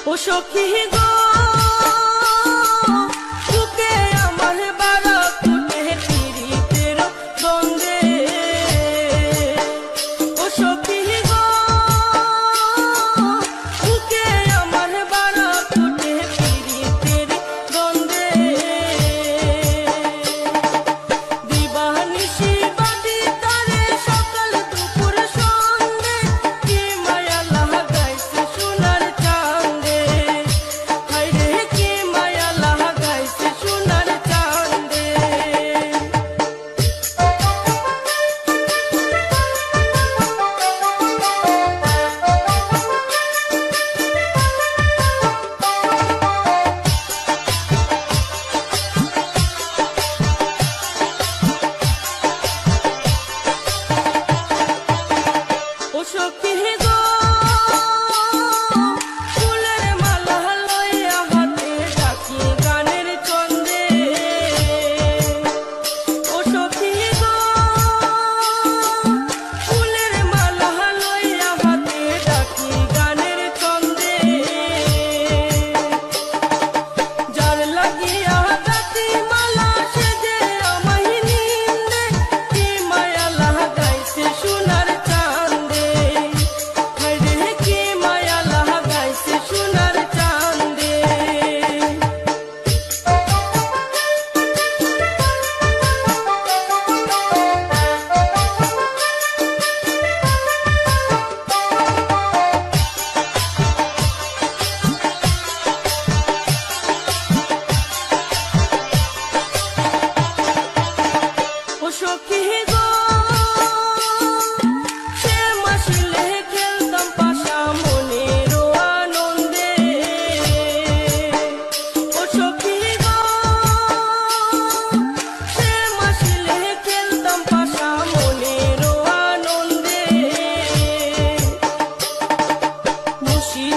ও সখী গো বুকে আমার বাড়া ফুটে পিরিতের গন্ধে। ও সখী গো বুকে আমার বাড়া ফুটে পিরিতের গন্ধে। দিবানিশি বাদি তারে সকাল দুপুর সন্ধে কি মায়া লাগাইছে সোনার চাঁদে। হায়রে কি মায়া লাগাইছে সোনার চাঁদে। ও সখী গো ফুলের মালা লইয়া হাতে ডাকি গানের ছন্দে। ও সখী গো ফুলের মালা লইয়া হাতে ডাকি গানের ছন্দে। যার লাগিয়া ডাকি মালা সেজে আমায় নিন্দে কি মায়া লাগাইছে সোনার চাঁদে। হায়রে কি মায়া লাগাইছে সোনার চাঁদে। ও সখী গো সে মাসিলে খেলতাম পাশা মনের আনন্দে। ও সখী গো সে মাসিলে খেলতাম পাশা মনের আনন্দে। মুশি